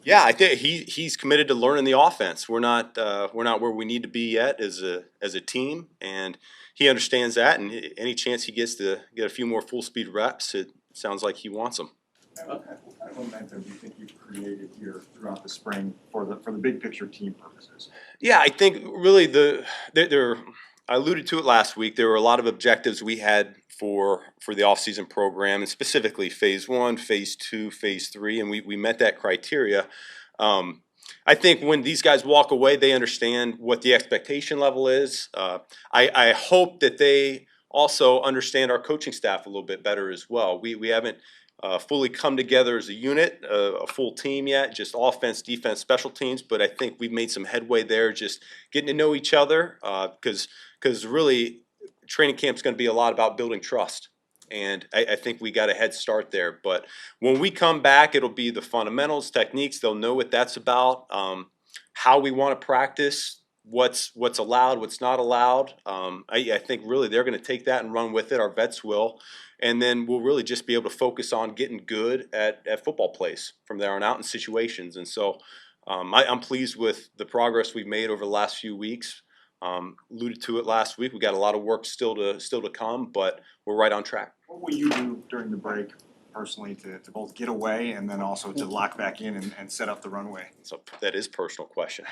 Yeah, I think he's committed to learning the offense. We're not where we need to be yet as a team, and he understands that. And any chance he gets to get a few more full speed reps, it sounds like he wants them. What kind of momentum do you think you've created here throughout the spring for the big picture team purposes? Yeah, I think really there I alluded to it last week. There were a lot of objectives we had for the offseason program, and specifically phase 1, phase 2, phase 3, and we met that criteria. Um, I think when these guys walk away, they understand what the expectation level is. I hope that they also understand our coaching staff a little bit better as well. We haven't fully come together as a unit, a full team yet, just offense, defense, special teams. But I think we've made some headway there, just getting to know each other, because really training camp's going to be a lot about building trust. And I think we got a head start there. But when we come back, it'll be the fundamentals, techniques. They'll know what that's about, how we want to practice, what's allowed, what's not allowed. I think really they're going to take that and run with it. Our vets will. And then we'll really just be able to focus on getting good at football plays from there on out in situations. And so I'm pleased with the progress we've made over the last few weeks. Alluded to it last week. We got a lot of work still to come, but we're right on track. What will you do during the break personally to both get away and then also to lock back in and set up the runway? So that is a personal question.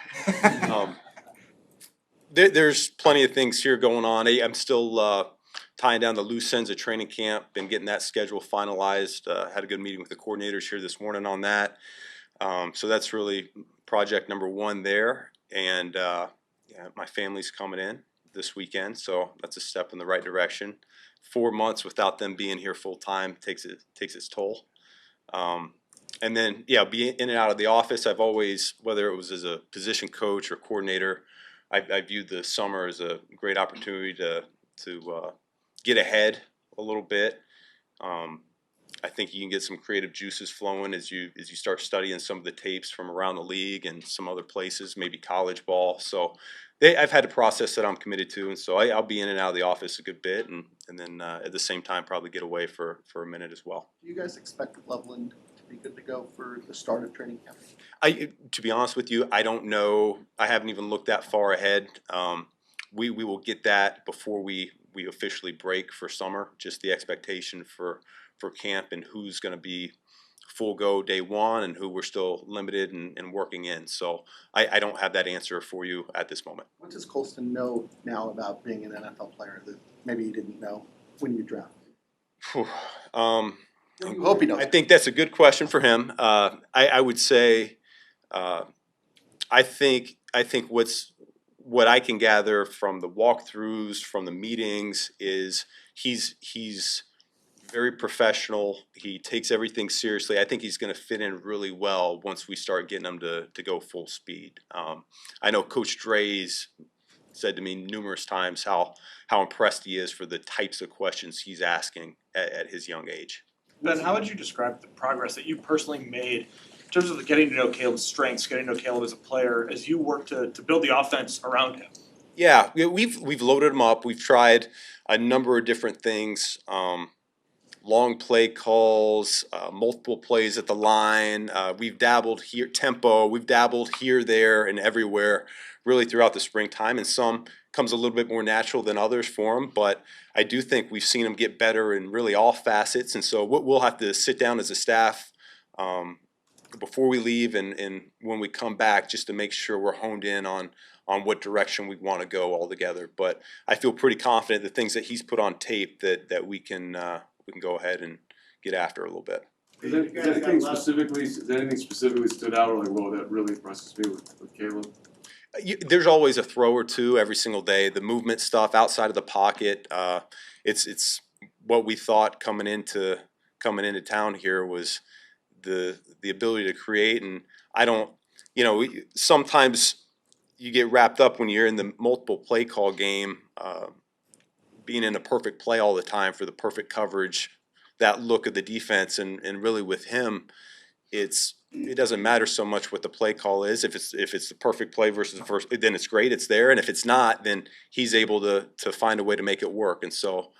There's plenty of things here going on. I'm still tying down the loose ends of training camp and getting that schedule finalized. Had a good meeting with the coordinators here this morning on that. So that's really project number one there. And yeah, my family's coming in this weekend, so that's a step in the right direction. 4 months without them being here full time takes its toll. And then yeah, being in and out of the office, I've always, whether it was as a position coach or coordinator, I viewed the summer as a great opportunity to get ahead a little bit. I think you can get some creative juices flowing as you start studying some of the tapes from around the league and some other places, maybe college ball. So I've had a process that I'm committed to, and so I'll be in and out of the office a good bit, and then at the same time probably get away for a minute as well. Do you guys expect Loveland to be good to go for the start of training camp? To be honest with you, I don't know. I haven't even looked that far ahead. We will get that before we officially break for summer. Just the expectation for camp and who's going to be full go day one and who we're still limited and working in. So I don't have that answer for you at this moment. What does Colston know now about being an NFL player that maybe he didn't know when you drafted? I hope he knows. I think that's a good question for him. I would say I think what I can gather from the walkthroughs, from the meetings, is he's very professional. He takes everything seriously. I think he's going to fit in really well once we start getting him to go full speed. I know Coach Dre's said to me numerous times how impressed he is for the types of questions he's asking at his young age. Ben, how would you describe the progress that you personally made in terms of getting to know Caleb's strengths, getting to know Caleb as a player, as you work to build the offense around him? Yeah, we've loaded him up. We've tried a number of different things. Long play calls, multiple plays at the line. We've dabbled here, tempo. We've dabbled here, there, and everywhere, really throughout the springtime. And some comes a little bit more natural than others for him. But I do think we've seen him get better in really all facets. And so we'll have to sit down as a staff before we leave and when we come back, just to make sure we're honed in on what direction we want to go all together. But I feel pretty confident the things that he's put on tape that we can go ahead and get after a little bit. Is anything specifically stood out, or like, whoa, that really impresses me with Caleb? There's always a throw or two every single day. The movement stuff outside of the pocket, it's what we thought coming into town here was the ability to create. And I don't, sometimes you get wrapped up when you're in the multiple play call game, being in a perfect play all the time for the perfect coverage, that look of the defense, and really with him, it doesn't matter so much what the play call is. If it's the perfect play versus the first, then it's great, it's there. And if it's not, then he's able to find a way to make it work. And so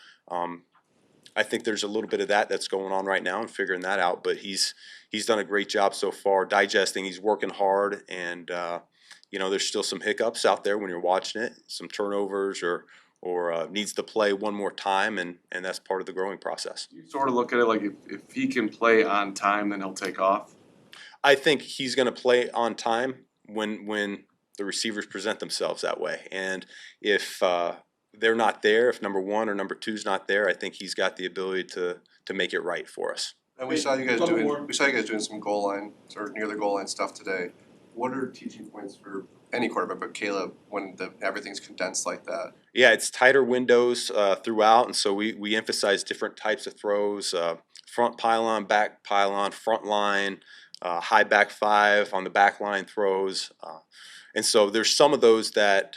I think there's a little bit of that's going on right now and figuring that out. But he's done a great job so far digesting. He's working hard, and you know, there's still some hiccups out there when you're watching it, some turnovers or needs to play one more time, and that's part of the growing process. You sort of look at it like if he can play on time, then he'll take off. I think he's going to play on time when the receivers present themselves that way, and if they're not there, if number one or number two's not there, I think he's got the ability to make it right for us. And we saw you guys Couple doing more. some goal line or near the goal line stuff today. What are teaching points for any quarterback, but Caleb, when everything's condensed like that? Yeah, it's tighter windows throughout, and so we emphasize different types of throws: front pylon, back pylon, front line, high back five on the back line throws, and so there's some of those that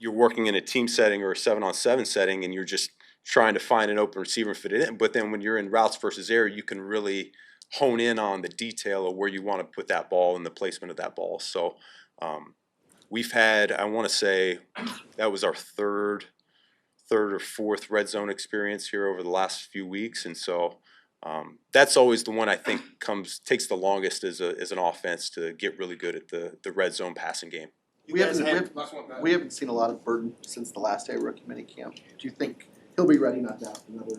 you're working in a team setting or a 7-on-7 setting, and you're just trying to find an open receiver and fit it in. But then when you're in routes versus air, you can really hone in on the detail of where you want to put that ball and the placement of that ball. So we've had, I want to say, that was our third or fourth red zone experience here over the last few weeks, and so that's always the one I think takes the longest as an offense to get really good at the red zone passing game. We haven't seen a lot of Burden since the last day of rookie mini camp. Do you think he'll be ready? Not that another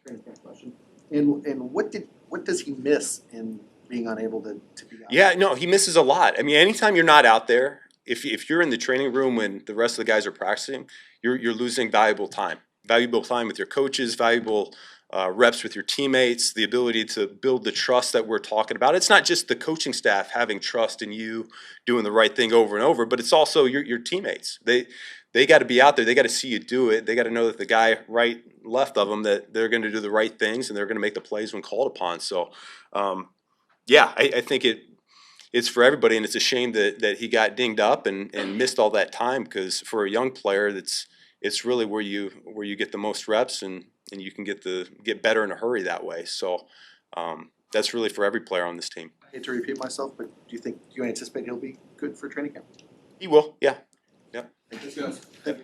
training camp question. And what does he miss in being unable to be out? Yeah, no, he misses a lot. I mean, anytime you're not out there, if you're in the training room when the rest of the guys are practicing, you're losing valuable time with your coaches, valuable reps with your teammates, the ability to build the trust that we're talking about. It's not just the coaching staff having trust in you doing the right thing over and over, but it's also your teammates. They got to be out there. They got to see you do it. They got to know that the guy right, left of them, that they're going to do the right things and they're going to make the plays when called upon. So, yeah, I think it's for everybody, and it's a shame that he got dinged up and missed all that time, because for a young player, it's really where you get the most reps and you can get better in a hurry that way. So that's really for every player on this team. I hate to repeat myself, but do you anticipate he'll be good for training camp? He will, yeah. Thanks, guys. Thank you.